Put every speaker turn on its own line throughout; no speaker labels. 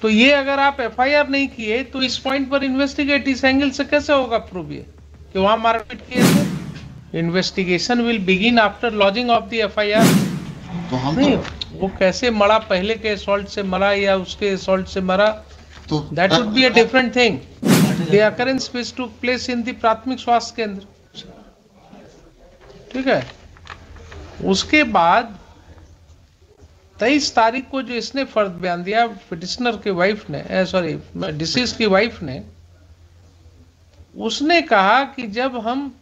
तो ये अगर आप एफआईआर नहीं किए तो इस पॉइंट पर इन्वेस्टिगेट, इस एंगल से कैसे होगा प्रूव ये कि वहां मारपीट किए थे? Investigation will begin after lodging of the FIR.
तो हम
नहीं, वो कैसे मरा, पहले के असॉल्ट से मरा या उसके असॉल्ट से मरा,
तो
that would be a different thing. The occurrence which took place in the प्राथमिक स्वास्थ्य केंद्र, ठीक है। उसके बाद 23 तारीख को जो इसने फर्द बयान दिया पिटिशनर की वाइफ ने, सॉरी डिसीज की वाइफ ने, उसने कहा कि जब हम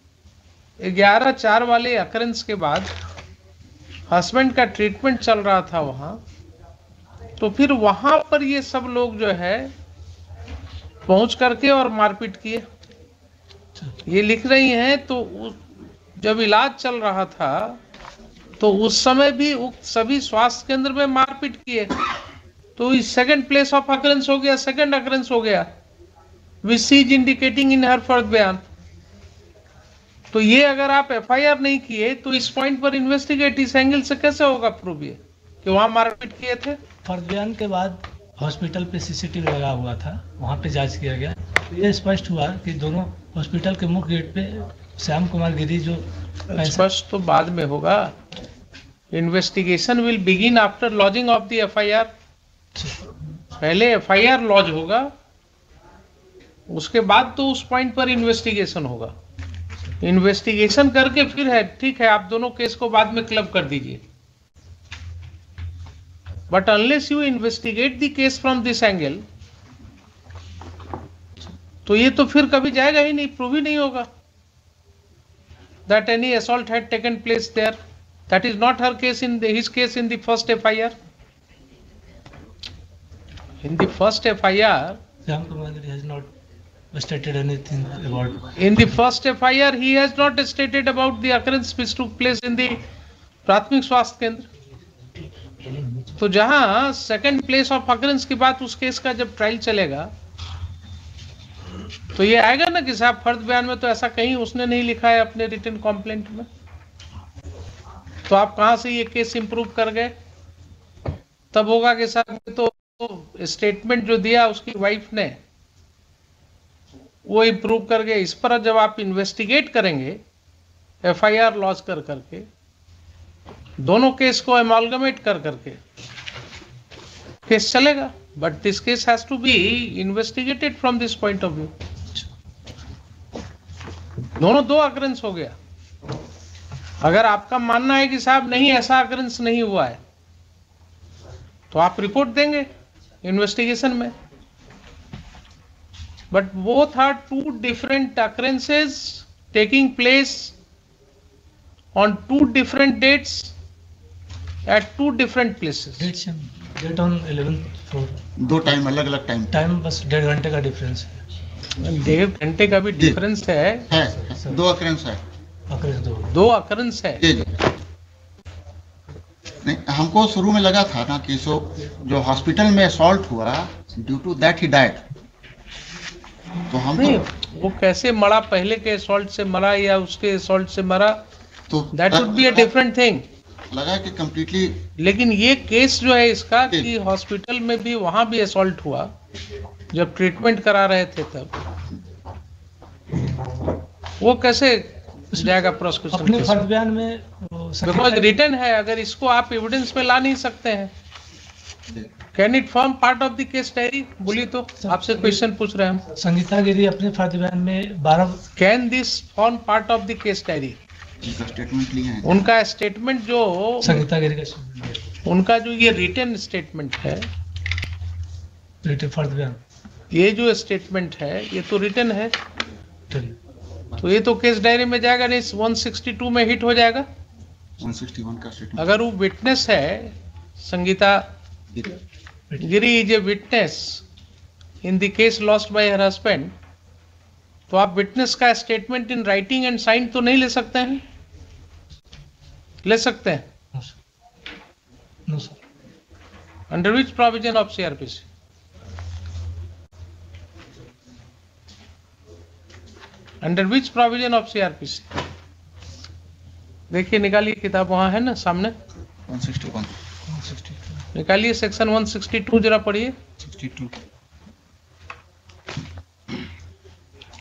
11/4 वाले अकरेंस के बाद हस्बैंड का ट्रीटमेंट चल रहा था वहां, तो फिर वहां पर ये सब लोग जो है पहुंच करके और मारपीट किए, ये लिख रही हैं। तो जब इलाज चल रहा था तो उस समय भी उक्त सभी स्वास्थ्य केंद्र में मारपीट किए, तो इस सेकंड प्लेस ऑफ अकरेंस हो गया, सेकंड अकरेंस हो गया, विच शी इज इंडिकेटिंग इन हर फर्द बयान। तो ये अगर आप एफआईआर नहीं किए तो इस पॉइंट पर इन्वेस्टिगेट, इस एंगल से कैसे होगा प्रूव ये कि वहां मारपीट किए थे?
फर्द बयान के बाद हॉस्पिटल पे सीसीटीवी लगा हुआ था, वहाँ पे जांच किया गया, तो ये स्पष्ट हुआ कि दोनों हॉस्पिटल के मुख्य गेट पे श्याम कुमार गिरी जो
स्पष्ट तो बाद में होगा। Investigation will begin after lodging of the FIR. पहले एफआईआर लॉज होगा, उसके बाद तो उस पॉइंट पर इन्वेस्टिगेशन होगा। इन्वेस्टिगेशन करके फिर है, ठीक है, आप दोनों केस को बाद में क्लब कर दीजिए, but unless you investigate the case from this angle, तो ये तो फिर कभी जाएगा ही नहीं, प्रूव ही नहीं होगा that any assault had taken place there. That is not her case, in his case in the first FIR. In the first FIR,
Shyam Kumar Giri has not stated anything about.
In the first FIR, he has not stated about the occurrence which took place in the प्राथमिक स्वास्थ्य केंद्र। तो जहां second place of occurrence की बात, उस case का जब ट्रायल चलेगा तो ये आएगा ना कि साहब फर्द बयान में तो ऐसा कहीं उसने नहीं लिखा है अपने रिटन कंप्लेंट में, तो आप कहां से ये केस इंप्रूव कर गए? तब होगा कि साहब तो स्टेटमेंट जो दिया उसकी वाइफ ने वो इंप्रूव कर गए। इस पर जब आप इन्वेस्टिगेट करेंगे एफआईआर लॉन्च कर करके, दोनों केस को एमालगमेट कर करके केस चलेगा, but this case has to be investigated from this point of view. दोनों दो अकरेंस हो गया। अगर आपका मानना है कि साहब नहीं ऐसा अकरेंस नहीं हुआ है, तो आप रिपोर्ट देंगे इन्वेस्टिगेशन में, but both are two different occurrences taking place on two different dates at two different places.
Date on 11/4,
दो टाइम अलग अलग टाइम
बस 1.5 घंटे का डिफरेंस है।
1.5 घंटे का भी डिफरेंस है
दो अकरेंस है,
दो अकरेंस है।
जी जी। नहीं, हमको शुरू में लगा था ना कि जो हॉस्पिटल में असॉल्ट हुआ, due to that he died. तो हम
नहीं, वो कैसे मरा, पहले के असॉल्ट से मरा या उसके असॉल्ट से मरा,
तो
that would be a different thing.
लगा कि कंप्लीटली,
लेकिन ये केस जो है इसका कि हॉस्पिटल में भी वहां भी असॉल्ट हुआ जब ट्रीटमेंट करा रहे थे, तब वो कैसे जाएगा प्रोसिक्यूशन?
अपने फर्द बयान में
बिकॉज रिटन है, अगर इसको आप एविडेंस में ला नहीं सकते हैं, can it form part of the case diary? बोलिए तो, आपसे क्वेश्चन पूछ रहे हैं हम।
संगीता गिरी अपने फर्द बयान में 12
can this form part of the case diary?
Statement लिए हैं,
उनका स्टेटमेंट जो
संगीता गिरी का
उनका जो ये रिटन स्टेटमेंट है,
रिटन फर्द बयान,
ये जो स्टेटमेंट है ये तो रिटन है, तो ये तो केस डायरी में जाएगा नहीं, 162 में हिट हो जाएगा।
161 का स्टेटमेंट।
अगर वो विटनेस है, Sangeeta Giri is a witness in the case lost by her husband, तो आप विटनेस का statement in writing and sign तो नहीं ले सकते हैं? ले सकते हैं?
No sir.
Under which provision of CrPC? Under which provision of CrPC? देखिए, निकालिए किताब, वहां है ना सामने,
161
निकालिए सेक्शन 162 जरा पढ़िए।
62.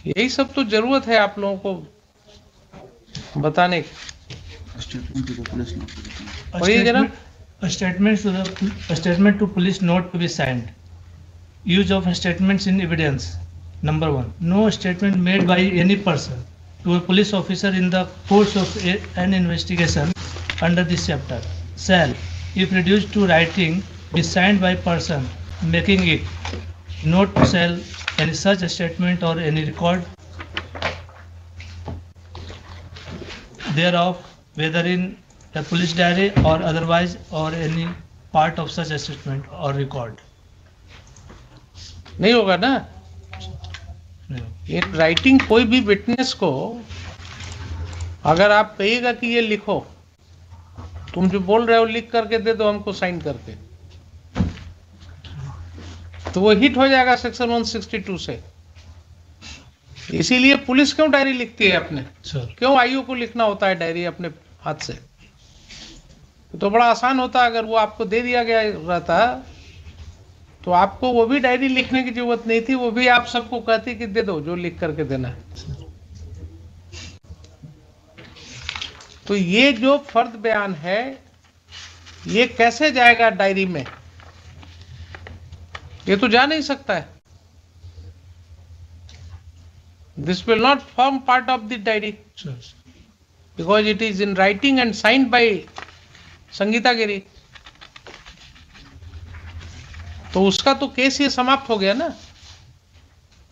यही सब तो जरूरत है आप लोगों को बताने की।
Statement to the police not to be signed.
वही जरा
A statement to police note to be signed. Use of statements in evidence. Number 1. No statement made by any person to a police officer in the course of an investigation under this chapter shall, if reduced to writing, be signed by person making it. Note shall any such statement or any record thereof, whether in a police diary or otherwise, or any part of such a statement or record.
नहीं होगा ना। In writing कोई भी witness को अगर आप कहिएगा कि ये लिखो, तुम जो बोल रहे हो लिख करके दे दो हमको साइन करके, तो वो हिट हो जाएगा सेक्शन 162 से। इसीलिए पुलिस क्यों डायरी लिखती है अपने, क्यों आईओ को लिखना होता है डायरी अपने हाथ से? तो बड़ा आसान होता, अगर वो आपको दे दिया गया रहता तो आपको वो भी डायरी लिखने की जरूरत नहीं थी, वो भी आप सबको कहती कि दे दो जो लिख करके देना है। तो ये जो फर्द बयान है ये कैसे जाएगा डायरी में? ये तो जा नहीं सकता है। This will not form part of the diary because it is in writing and signed by Sangeeta Giri. तो उसका तो केस ये समाप्त हो गया ना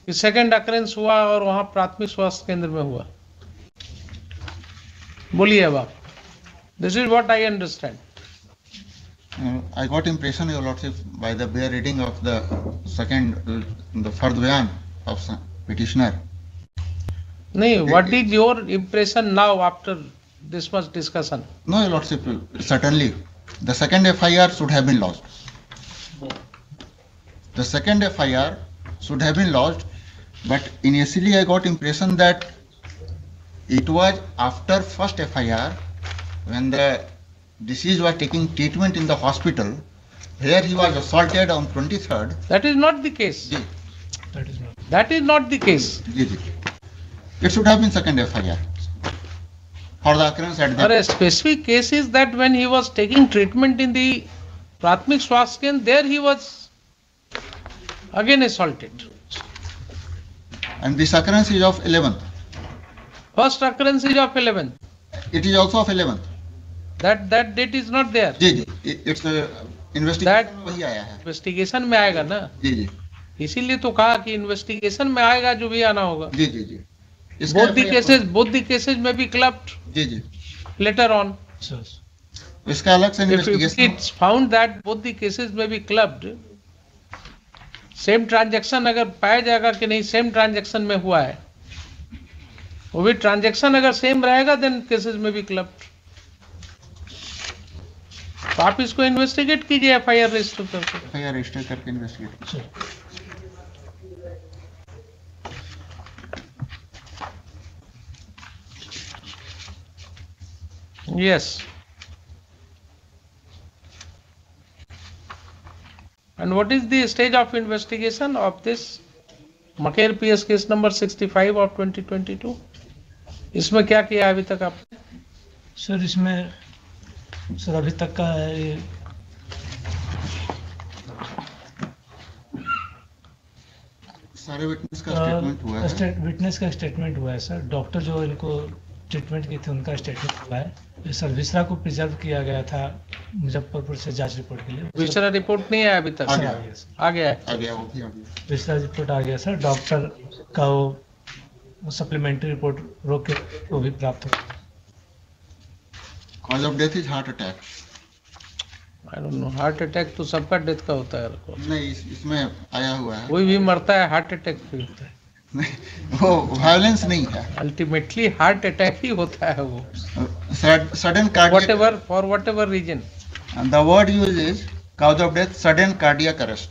कि सेकंड अकरेंस हुआ और वहां प्राथमिक स्वास्थ्य केंद्र में हुआ। बोलिए अब आप। This is what I understand.
I got impression, Your Lordship, by the bare reading of the second, the fard bayan of petitioner.
नहीं, what is your impression now after this much discussion?
No, Your Lordship, certainly the second FIR should have been lodged. The second FIR should have been lodged, but initially I got impression that it was after first FIR when the deceased was taking treatment in the hospital where he was assaulted on 23rd.
That is not the case.
Ji,
That is not the case.
ji. It should have been second FIR for the occurrence at
Or
the
a specific case is that when he was taking treatment in the Prathmik Swasthya Kendra, there he was again assaulted.
and this occurrence is of 11th.
First occurrence is of 11th.
It is also of 11th.
That date is not there.
जी जी, it's investigation वही आया है।
Investigation में आएगा ना,
जी जी
इसीलिए तो कहा कि इन्वेस्टिगेशन में आएगा जो भी आना होगा।
जी जी जी।
both the cases may be clubbed
ji ji.
later on.
इसका अलग से
If
investigation.
it's found that both the cases may be clubbed, same transaction अगर पाया जाएगा कि नहीं सेम ट्रांजैक्शन में हुआ है, वो भी ट्रांजैक्शन अगर सेम रहेगा देन केसेस में भी क्लब्ड। तो आप इसको इन्वेस्टिगेट कीजिए एफआईआर रजिस्टर करके।
एफआईआर रजिस्टर करके investigate.
Yes. And what is the stage of investigation of this Maker PS case number 65 of 2022? इसमें क्या किया अभी तक आपने?
सर इसमें सर अभी तक का ये
सारे विटनेस का स्टेटमेंट हुआ है।
विटनेस का स्टेटमेंट हुआ है सर। डॉक्टर जो इनको ट्रीटमेंट की थी उनका स्टेटमेंट हुआ है। सर विसरा को प्रिजर्व किया गया था मुजफ्फरपुर से जांच रिपोर्ट के लिए।
विसरा रिपोर्ट नहीं आया अभी तक?
आ गया
है।
आ गया वो भी आ गया।
विसरा रिपोर्ट आ गया सर। डॉक्टर का वो सप्लीमेंट्री रिपोर्ट रोक के वो भी प्राप्त हो।
Cause of death is heart attack.
I don't know, heart attack तो सबका डेथ का होता है।
नहीं इसमें आया हुआ है।
कोई भी मरता है हार्ट अटैक से होता है।
वो वायलेंस नहीं है।
अल्टीमेटली हार्ट अटैक ही होता है वो।
Sudden cardiac
for whatever reason.
The word use is cause of death sudden cardiac arrest.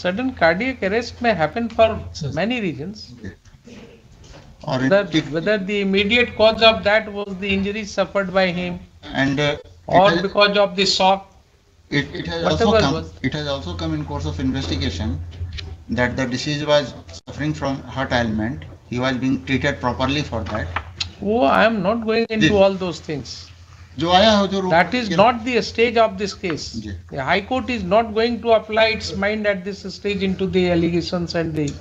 Sudden cardiac arrest में हैपन फॉर मेनी रीजंस।
और
whether the immediate cause of that was the injury suffered by him
and
or because of the shock
It has also
Whatever
come.
was.
It has also come in course of investigation that the deceased was suffering from heart ailment. He was being treated properly for that.
Oh, I am not going into
जी.
all those things.
जो आया हो जो
That is not the stage of this case.
Ji.
The High Court is not going to apply its mind at this stage into the allegations and the